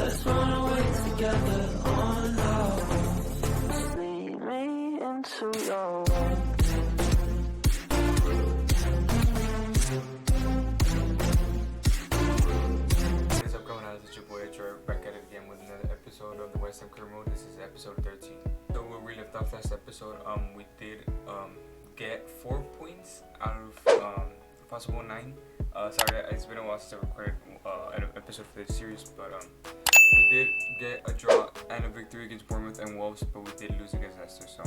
Let's run away together on love. Lead me into your world. What is up, Camaradas? It's your boy ADROIIIT back at it again with another episode of the Western Career Mode. This is episode 13. So where we left off last episode, we did get 4 points out of possible 9. Sorry, it's been a while since I recorded an episode for this series, but we did get a draw and a victory against Bournemouth and Wolves, but we did lose against Leicester. So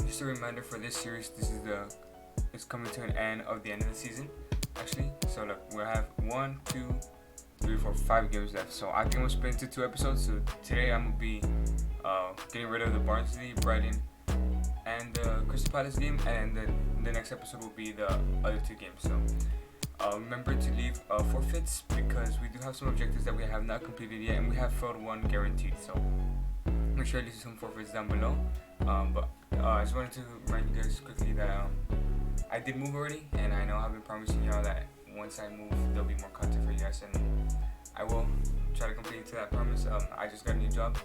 just a reminder for this series, it's coming to an end of the season. Actually, so look, we'll have 1, 2, 3, 4, 5 games left. So I think we'll split into 2 episodes. So today I'm gonna be getting rid of the Barnsley, Brighton, and the Crystal Palace game, and then the next episode will be the other 2 games. So remember to leave forfeits, because we do have some objectives that we have not completed yet, and we have failed 1 guaranteed. So make sure to leave some forfeits down below. But I just wanted to remind you guys quickly that I did move already, and I know I've been promising y'all that once I move there'll be more content for you guys, and I will try to complete to that promise. I just got a new job,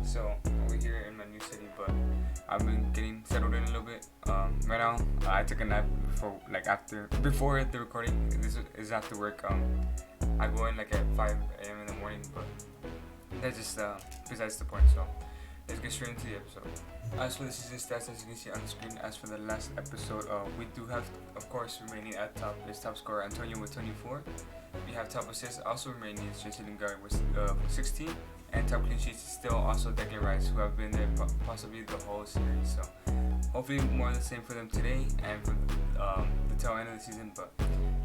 so over here in my new city, but I've been getting settled in a little bit. Right now I took a nap before the recording. This is after work. I go in like at 5 a.m. in the morning, but that's just besides the point. So let's get straight into the episode. As for the season stats, as you can see on the screen, as for the last episode, we do have, of course, remaining at top is top scorer Antonio with 24. We have top assists also remaining is lingard with 16, and top clean sheets is still also Declan, who have been there possibly the whole series. So hopefully more of the same for them today and for the tail end of the season. But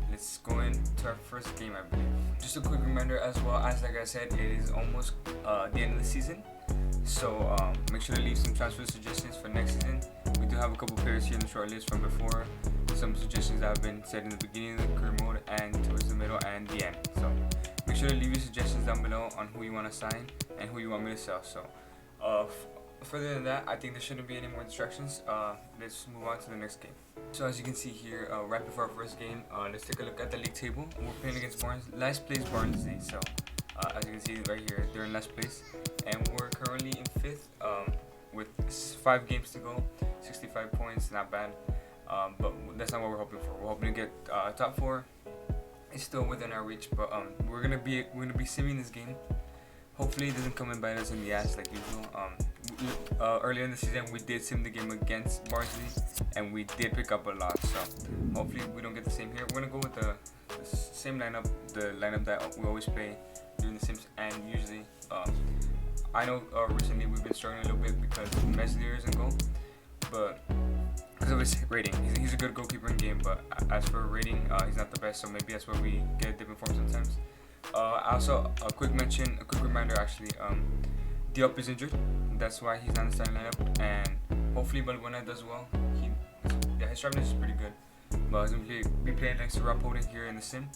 let's go into our first game, I believe. Just a quick reminder as well, as like I said, it is almost the end of the season. So make sure to leave some transfer suggestions for next season. We do have a couple players here in the short list from before. Some suggestions that have been said in the beginning of the career mode and towards the middle and the end. So make sure to leave your suggestions down below on who you want to sign and who you want me to sell. So further than that, I think there shouldn't be any more distractions. Let's move on to the next game. So as you can see here, right before our first game, let's take a look at the league table. We're playing against last place Barnsley. So as you can see right here, they're in last place, and we're currently in 5th with 5 games to go, 65 points, not bad. But that's not what we're hoping for. We're hoping to get top 4. It's still within our reach, but we're gonna be simming this game. Hopefully it doesn't come and bite us in the ass like usual. Earlier in the season we did sim the game against Barnsley, and we did pick up a lot. So hopefully we don't get the same here. We're gonna go with the same lineup, the lineup that we always play during the sims, and usually I know recently we've been struggling a little bit because Meslier isn't goal, but because of his rating, he's a good goalkeeper in game, but as for rating, he's not the best. So maybe that's where we get a dip in form sometimes. Also, a quick reminder actually, Diop is injured. That's why he's not in the starting lineup, and hopefully Balbuena does well. His sharpness is pretty good, but he's going to be playing next to Rob Holding here in the sim.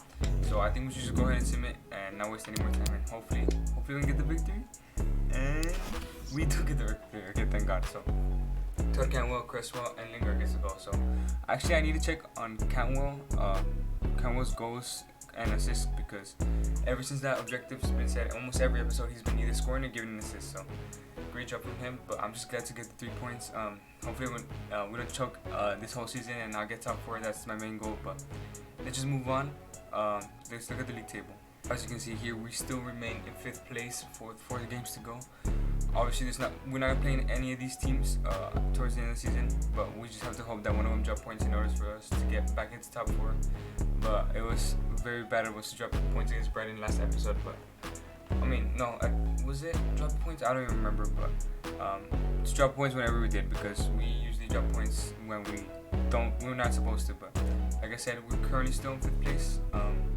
So I think we should just go ahead and sim it and not waste any more time, and hopefully we can get the victory. And we do get the victory. Okay, thank God. So Cantwell, Cresswell, and Lingard gets the goal. So actually I need to check on Cantwell's goals and assists, because ever since that objective's been set, almost every episode he's been either scoring or giving an assist. So great job from him. But I'm just glad to get the 3 points. Hopefully we don't choke this whole season and I'll get top 4. That's my main goal. But let's just move on. Let's look at the league table. As you can see here, we still remain in 5th place for 4 games to go. Obviously, we're not playing any of these teams towards the end of the season, but we just have to hope that one of them drop points in order for us to get back into top 4. But it was very bad of us to drop points against Brighton last episode. But I mean, no, was it drop points? I don't even remember. But just drop points whenever we did, because we usually drop points when we're not supposed to. But like I said, we're currently still in 5th place,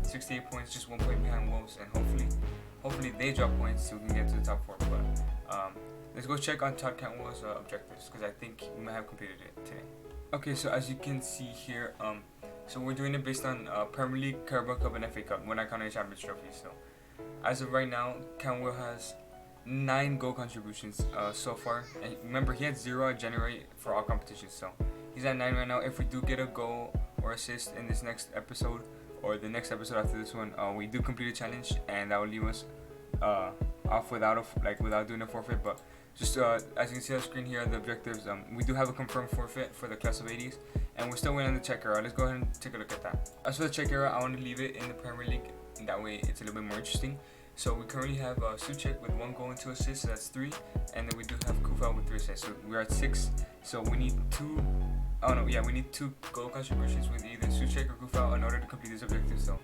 68 points, just 1 point behind Wolves, and hopefully they drop points so we can get to the top 4. But let's go check on Todd Cantwell's objectives, because I think we might have completed it today. Okay, so as you can see here, so we're doing it based on Premier League, Carabao Cup, and FA Cup. We're not counting Champions Trophy. So as of right now, Cantwell has 9 goal contributions so far, and remember he had 0 at January for all competitions. So he's at 9 right now. If we do get a goal or assist in this next episode, or the next episode after this one, we do complete a challenge, and that will leave us off without doing a forfeit. But just as you can see on the screen here, the objectives, we do have a confirmed forfeit for the class of 80s, and we're still waiting on the check era. Let's go ahead and take a look at that. As for the check era, I want to leave it in the Premier League, and that way it's a little bit more interesting. So we currently have Suchek with 1 goal and 2 assists, so that's 3, and then we do have Kufa with 3 assists, so we're at 6. So we need 2. Oh no, yeah, we need 2 goal contributions with either Suchek or Kufa in order to complete this objective. So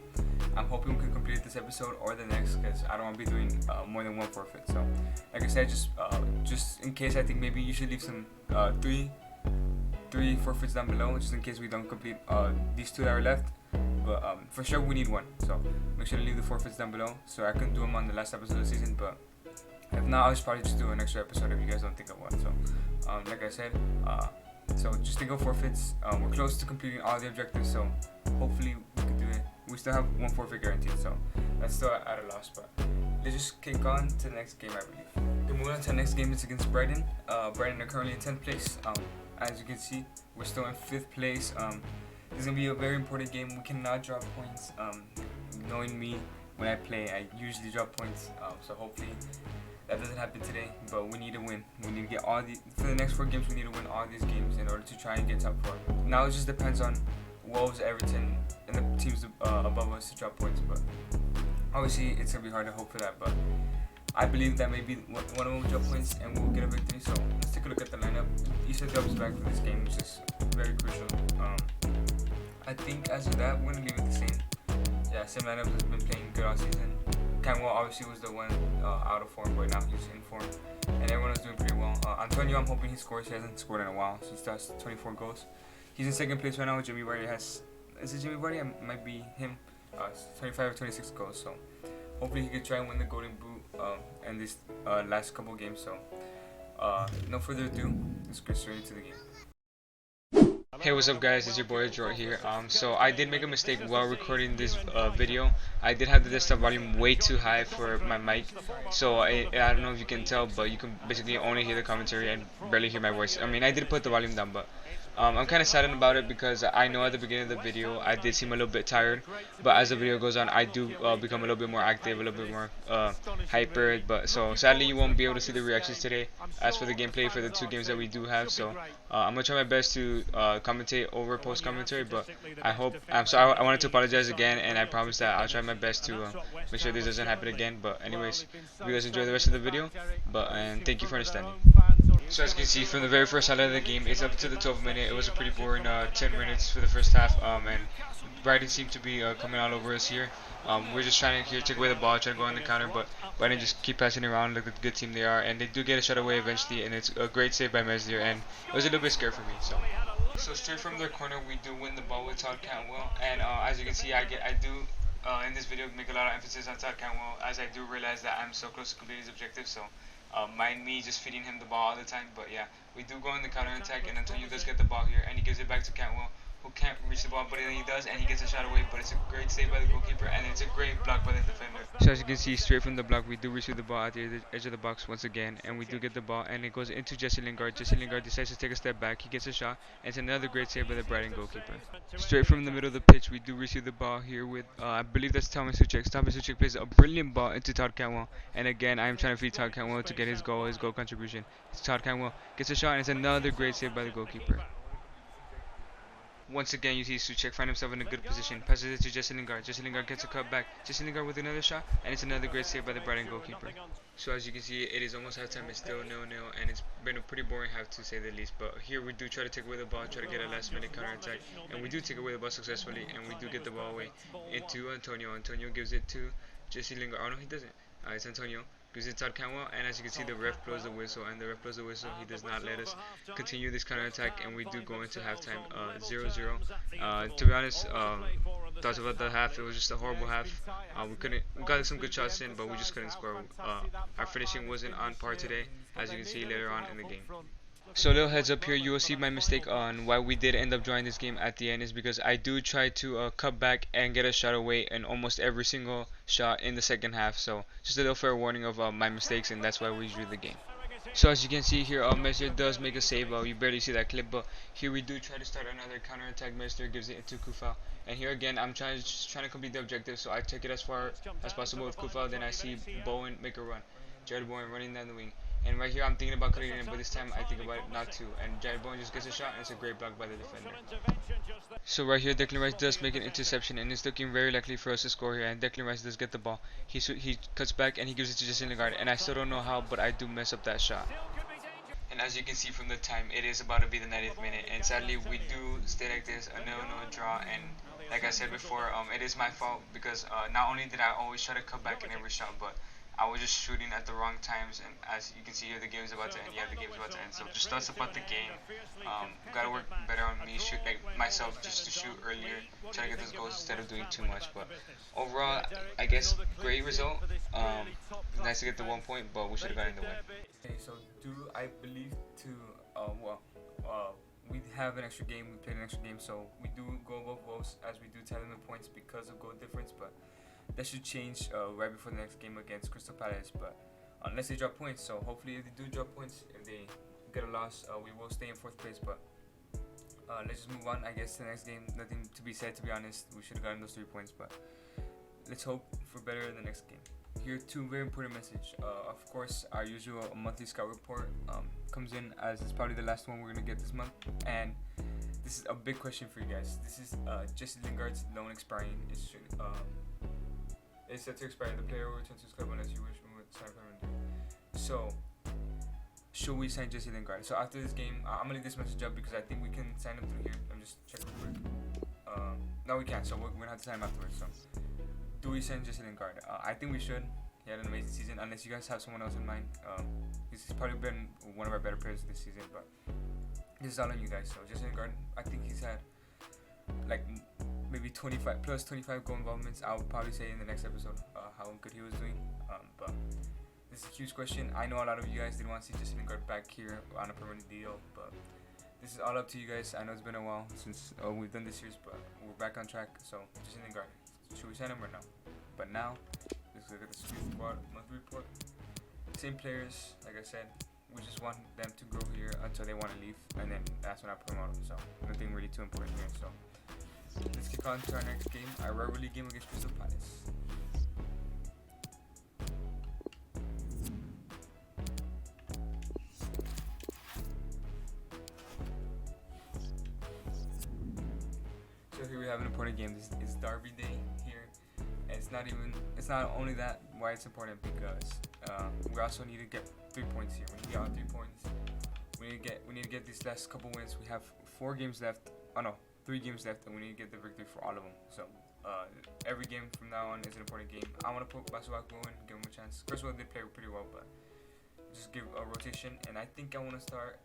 I'm hoping we can complete it this episode or the next, because I don't want to be doing more than 1 forfeit. So like I said, just in case, I think maybe you should leave some 3 forfeits down below, just in case we don't complete these 2 that are left. But for sure we need 1, so make sure to leave the forfeits down below so I can do them on the last episode of the season. But if not, I'll just probably just do an extra episode if you guys don't think of one. So like I said, so just think of forfeits. We're close to completing all the objectives, so hopefully we can do it. We still have 1 forfeit guaranteed, so that's still at a loss. But let's just kick on to the next game, I believe. Okay, moving on to the next game is against Brighton. Brighton are currently in 10th place. As you can see, we're still in 5th place. This is going to be a very important game. We cannot drop points. Knowing me, when I play, I usually drop points. So hopefully that doesn't happen today. But we need to win. We need to get for the next 4 games, we need to win all these games in order to try and get top 4. Now it just depends on Wolves, Everton, and the teams above us to drop points. But obviously it's going to be hard to hope for that. But I believe that maybe one of them will drop points and we'll get a victory. So let's take a look at the lineup. Issa Dub's back for this game, which is very crucial. I think as of that, we're going to leave it the same. Yeah, same lineup has been playing good all season. Cantwell obviously was the one out of form, but now he's in form. And everyone is doing pretty well. Antonio, I'm hoping he scores. He hasn't scored in a while, so he still has 24 goals. He's in 2nd place right now. Jimmy Vardy has... Is it Jimmy Vardy? It might be him. 25 or 26 goals, so hopefully he could try and win the Golden Boot in this last couple games. So no further ado, let's get straight into the game. Hey, what's up guys, it's your boy ADROIIIT here. So I did make a mistake while recording this video. I did have the desktop volume way too high for my mic, so I don't know if you can tell, but you can basically only hear the commentary and barely hear my voice. I mean, I did put the volume down, but I'm kind of saddened about it because I know at the beginning of the video I did seem a little bit tired, but as the video goes on I do become a little bit more active, a little bit more hyper. But so sadly you won't be able to see the reactions today as for the gameplay for the 2 games that we do have. So I'm gonna try my best to commentate over post commentary, but I wanted to apologize again, and I promise that I'll try my best to make sure this doesn't happen again. But anyways, hope you guys enjoy the rest of the video, and thank you for understanding. So as you can see from the very first highlight of the game, it's up to the 12th minute. It was a pretty boring 10 minutes for the first half, and Brighton seemed to be coming all over us here. We're just trying to take away the ball, try to go on the counter, but Brighton just keep passing around like the good team they are, and they do get a shot away eventually, and it's a great save by Meslier, and it was a little bit scary for me. So straight from their corner, we do win the ball with Todd Cantwell, and as you can see, I do in this video make a lot of emphasis on Todd Cantwell, as I do realize that I'm so close to completing his objective. So mind me just feeding him the ball all the time. But yeah, we do go in the counter attack, and Antonio does get the ball here, and he gives it back to Cantwell, who can't reach the ball, but then he does, and he gets a shot away. But it's a great save by the goalkeeper, and it's a great block by the defender. So as you can see, straight from the block, we do receive the ball at the edge of the box once again, and we do get the ball, and it goes into Jesse Lingard. Jesse Lingard decides to take a step back. He gets a shot, and it's another great save by the Brighton goalkeeper. Straight from the middle of the pitch, we do receive the ball here with I believe that's Thomas Suchek. Thomas Suchek plays a brilliant ball into Todd Cantwell, and again I am trying to feed Todd Cantwell to get his goal contribution. It's Todd Cantwell gets a shot, and it's another great save by the goalkeeper. Once again, you see Suchek find himself in a good position, passes it to Jesse Lingard. Jesse Lingard gets a cut back. Jesse Lingard with another shot, and it's another great save by the Brighton goalkeeper. So as you can see, it is almost halftime. It's still 0-0, and it's been a pretty boring half to say the least. But here we do try to take away the ball, try to get a last-minute counter attack, and we do take away the ball successfully, and we do get the ball away into Antonio. Antonio gives it to Jesse Lingard. Oh no, he doesn't. It's Antonio. Gives it to Todd Cantwell, and as you can see, the ref blows the whistle, and the ref blows the whistle. He does not let us continue this counter attack, and we do go into halftime 0-0. To be honest, thoughts about the half, it was just a horrible half. We got some good shots in, but we just couldn't score. Our finishing wasn't on par today, as you can see later on in the game. So a little heads up here, you will see my mistake on why we did end up drawing this game at the end is because I do try to cut back and get a shot away in almost every single shot in the second half. So just a little fair warning of my mistakes, and that's why we drew the game. So as you can see here, Messi does make a save. You barely see that clip, but here we do try to start another counter attack. Messi gives it to Kufal, and here again I'm just trying to complete the objective. So I take it as far as possible with Kufal. Then I see Bowen make a run. Jared Bowen running down the wing, and right here I'm thinking about cutting it in, but this time I think about it not to. And Jared Bowen just gets a shot, and it's a great block by the defender. So right here, Declan Rice does make an interception, and it's looking very likely for us to score here. And Declan Rice does get the ball. He cuts back and he gives it to Justin Lingard, and I still don't know how, but I do mess up that shot. And as you can see from the time, it is about to be the 90th minute, and sadly we do stay like this, a 0-0 draw. And like I said before, it is my fault because not only did I always try to cut back in every shot, but I was just shooting at the wrong times. And as you can see here, the game is about to end. Yeah, the game is about to end. So just thoughts about the game. Gotta work better on me, shoot like myself, just to shoot earlier, try to get those goals instead of doing too much. But overall, I guess great result. Nice to get the 1 point, but we should have gotten the win. Okay, so I believe to we have an extra game. We played an extra game, so we do go above goals as we do tally the points because of goal difference. But that should change right before the next game against Crystal Palace. But unless they drop points, so hopefully if they do drop points, if they get a loss, we will stay in 4th place. But let's just move on, I guess, to the next game. Nothing to be said, to be honest. We should have gotten those 3 points, but let's hope for better in the next game. Here, 2 very important message. Of course, our usual monthly scout report comes in, as it's probably the last one we're gonna get this month. And this is a big question for you guys. This is Jesse Lingard's loan expiring. It's set to expire. The player will return to his club unless you wish to sign permanently. So, should we sign Jesse Lingard? So after this game, I'm gonna leave this message up because I think we can sign him through here. I'm just checking real quick. No, we can't. So we're gonna have to sign him afterwards. So, do we sign Jesse Lingard? I think we should. He had an amazing season. Unless you guys have someone else in mind, he's probably been one of our better players this season. But this is all on you guys. So Jesse Lingard, I think he's had like maybe 25 goal involvements. I'll probably say in the next episode how good he was doing. But this is a huge question. I know a lot of you guys didn't want to see Jesse Lingard back here on a permanent deal, but this is all up to you guys. I know it's been a while since we've done this series, but we're back on track. So Jesse Lingard, should we sign him or no? But now let's look at the squad monthly report. Same players, like I said. We just want them to grow here until they want to leave, and then that's when I promote them. So nothing really too important here. So let's kick on to our next game, our rivalry game against Crystal Palace. So here we have an important game. This is Derby Day here, and it's not only that why it's important, because we also need to get 3 points here. We need to get all 3 points. We need to get these last couple wins. We have 4 games left. Oh no, 3 games left, and we need to get the victory for all of them. So every game from now on is an important game. I want to put Basuak in, give him a chance. Crystal did play pretty well, but just give a rotation. And I think I want to start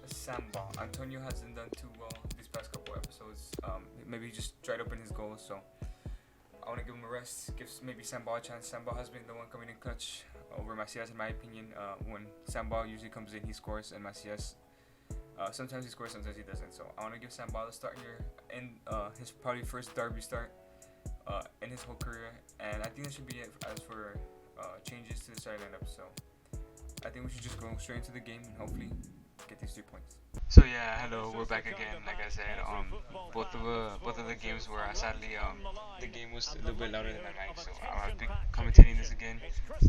Samba. Antonio hasn't done too well these past couple episodes. Maybe he just tried to open his goals, so I want to give him a rest. Give maybe Samba a chance. Samba has been the one coming in clutch over Macias, in my opinion. When Samba usually comes in, he scores, and Macias sometimes he scores, sometimes he doesn't. So I want to give Samba a start here, and his probably first Derby start in his whole career. And I think that should be it as for changes to the starting lineup. So I think we should just go straight into the game and hopefully get these 3 points. So yeah, hello, we're back again. Like I said, both of the games were sadly the game was a little bit louder than I like, so I'll be commentating this again.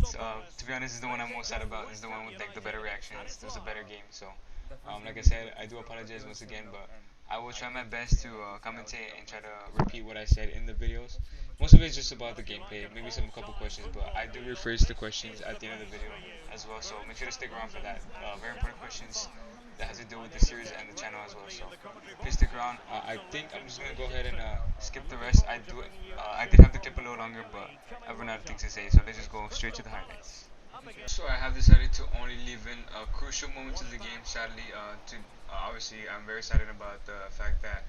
So, to be honest, this is the one I'm most sad about. This is the one with like the better reactions. This was a better game, so like I said, I do apologize once again, but I will try my best to commentate and try to repeat what I said in the videos. Most of it is just about the gameplay, maybe some couple questions, but I do rephrase the questions at the end of the video as well, so make sure to stick around for that. Very important questions that has to do with the series and the channel as well, so please stick around. I think I'm just gonna go ahead and skip the rest. I did have the clip a little longer, but I've run out of things to say, so let's just go straight to the highlights. So I have decided to only leave in crucial moments of the game, sadly. Obviously, I'm very excited about the fact that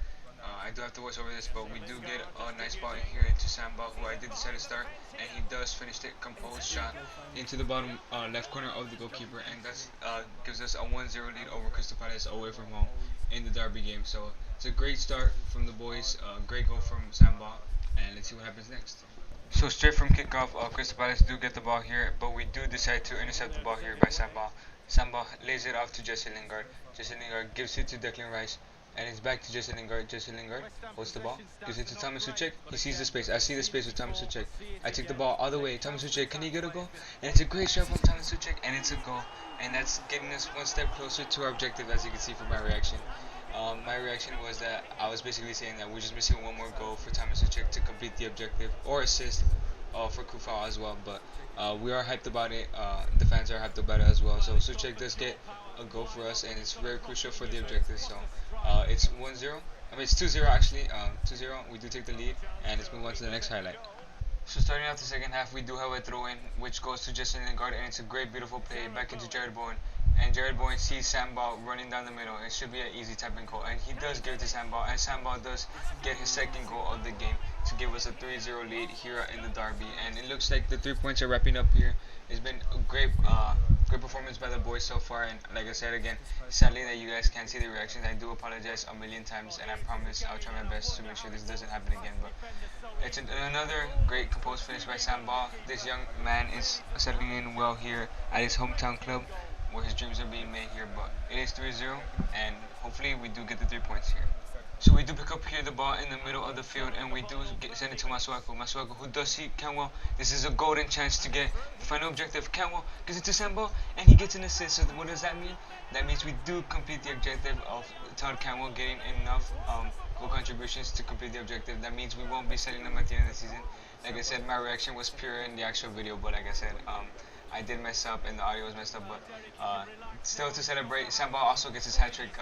I do have to voice over this, but we do get a nice ball in here into Samba, who I did decide to start, and he does finish it, composed shot into the bottom left corner of the goalkeeper, and that gives us a 1-0 lead over Crystal Palace away from home in the Derby game. So it's a great start from the boys, great goal from Samba, and let's see what happens next. So straight from kickoff, Crystal Palace do get the ball here, but we do decide to intercept the ball here by Samba. Samba lays it off to Jesse Lingard. Jesse Lingard gives it to Declan Rice, and it's back to Jesse Lingard. Jesse Lingard holds the ball, gives it to Thomas Suchek. He sees the space. I see the space with Thomas Suchek. I take the ball all the way. Thomas Suchek, can he get a goal? And it's a great shot from Thomas Suchek, and it's a goal. And that's getting us one step closer to our objective, as you can see from my reaction. My reaction was that I was basically saying that we're just missing one more goal for Thomas Suchek to complete the objective, or assist for Kufal as well. But we are hyped about it. The fans are hyped about it as well. So Suchek does get a goal for us, and it's very crucial for the objective. So it's 1-0. I mean, it's 2-0 actually. 2-0. We do take the lead, and let's move on to the next highlight. So starting out the second half, we do have a throw-in, which goes to Justin Lingard, and it's a great, beautiful play back into Jared Bowen. And Jared Bowen sees Samba running down the middle. It should be an easy tapping goal, and he does give it to Samba, and Samba does get his second goal of the game to give us a 3-0 lead here in the derby. And it looks like the 3 points are wrapping up here. It's been a great performance by the boys so far, and like I said again, sadly that you guys can't see the reactions. I do apologize a million times, and I promise I'll try my best to make sure this doesn't happen again. But it's another great composed finish by Samba. This young man is settling in well here at his hometown club, where his dreams are being made here. But it is 3-0, and hopefully we do get the 3 points here. So we do pick up here the ball in the middle of the field, and we do send it to Masuaku. Masuaku, who does see Cantwell. This is a golden chance to get the final objective. Cantwell gives it to Samba, and he gets an assist. So what does that mean? That means we do complete the objective of Todd Cantwell getting enough goal contributions to complete the objective. That means we won't be selling them at the end of the season. Like I said, my reaction was pure in the actual video, but like I said, I did mess up and the audio was messed up. But still to celebrate, Samba also gets his hat-trick.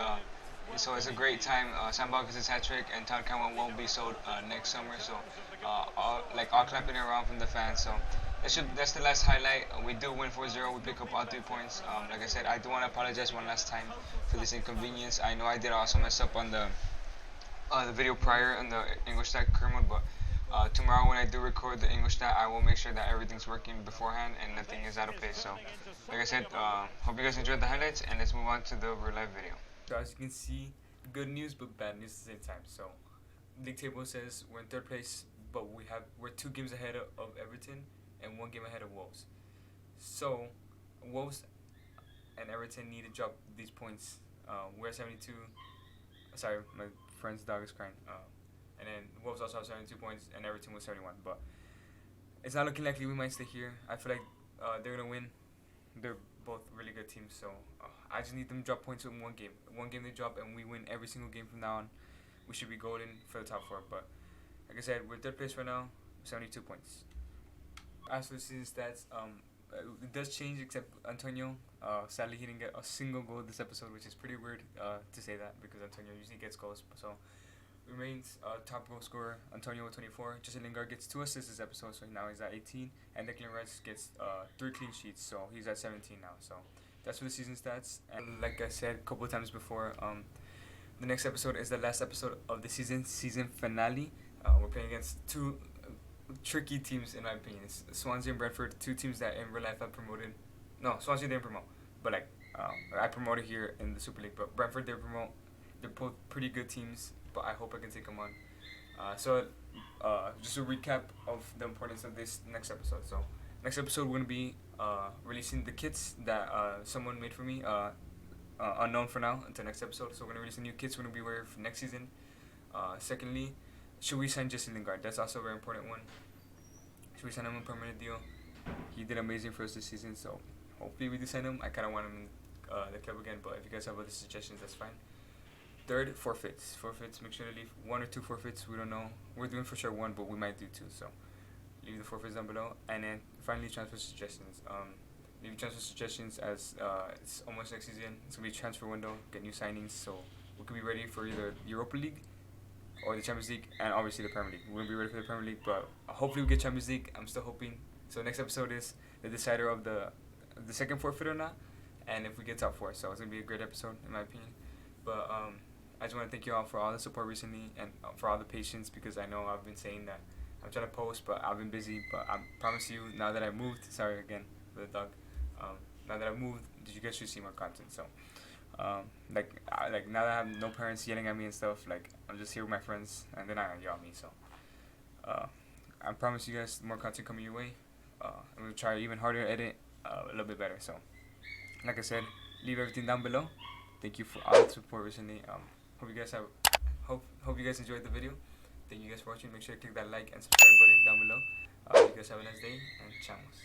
So it's a great time. Samba gets his hat-trick, and Todd Cantwell won't be sold next summer. So all clapping around from the fans. So that's the last highlight. We do win 4-0. We pick up all 3 points. Like I said, I do want to apologize one last time for this inconvenience. I know I did also mess up on the video prior on the English stat career mode, but tomorrow when I do record the English stat, I will make sure that everything's working beforehand and nothing is out of place. So like I said, hope you guys enjoyed the highlights, and let's move on to the real life video. So as you can see, good news but bad news at the same time. So league table says we're in 3rd place, but we're 2 games ahead of Everton and 1 game ahead of Wolves. So Wolves and Everton need to drop these points. We're at 72. Sorry, my friend's dog is crying. And then Wolves also have 72 points, and Everton with 71. But it's not looking likely we might stay here. I feel like they're gonna win. They're both really good teams, so I just need them to drop points in 1 game. 1 game they drop, and we win every single game from now on. We should be golden for the top 4. But like I said, we're 3rd place right now, 72 points. As for the season stats, it does change except Antonio. Sadly, he didn't get a single goal this episode, which is pretty weird to say that because Antonio usually gets goals. So remains top goal scorer Antonio with 24. Justin Lingard gets 2 assists this episode, so now he's at 18. And Declan Rice gets 3 clean sheets, so he's at 17 now. So that's for the season stats. And like I said a couple of times before, the next episode is the last episode of the season finale. We're playing against 2 tricky teams in my opinion. It's Swansea and Brentford, 2 teams that in real life I promoted. No, Swansea didn't promote, but like I promoted here in the Super League. But Brentford did promote. They're both pretty good teams, but I hope I can take them on. So just a recap of the importance of this next episode. So next episode we're gonna be releasing the kits that someone made for me, unknown for now until next episode. So we're gonna release the new kits we're gonna be wearing for next season. Secondly, should we sign Jesse Lingard? That's also a very important one. Should we sign him a permanent deal? He did amazing for us this season, so hopefully we do sign him. I kind of want him in the club again, but if you guys have other suggestions, that's fine. Third, forfeits. Make sure to leave 1 or 2 forfeits. We don't know. We're doing for sure 1, but we might do 2. So leave the forfeits down below. And then finally, transfer suggestions. Leave transfer suggestions as it's almost next season. It's gonna be a transfer window. Get new signings, so we could be ready for either Europa League or the Champions League, and obviously the Premier League. We're gonna be ready for the Premier League, but hopefully we get Champions League. I'm still hoping. So next episode is the decider of the second forfeit or not, and if we get top 4. So it's gonna be a great episode in my opinion. But I just want to thank you all for all the support recently and for all the patience, because I know I've been saying that I'm trying to post, but I've been busy. But I promise you, now that I moved, sorry again for the dog. Now that I've moved, you guys should see more content. So, like now that I have no parents yelling at me and stuff, like I'm just here with my friends, and they're not gonna yell at me. So, I promise you guys more content coming your way. I'm gonna try even harder to edit a little bit better. So, like I said, leave everything down below. Thank you for all the support recently. Hope you guys have hope you guys enjoyed the video. Thank you guys for watching. Make sure to click that like and subscribe button down below. You guys have a nice day and chamos.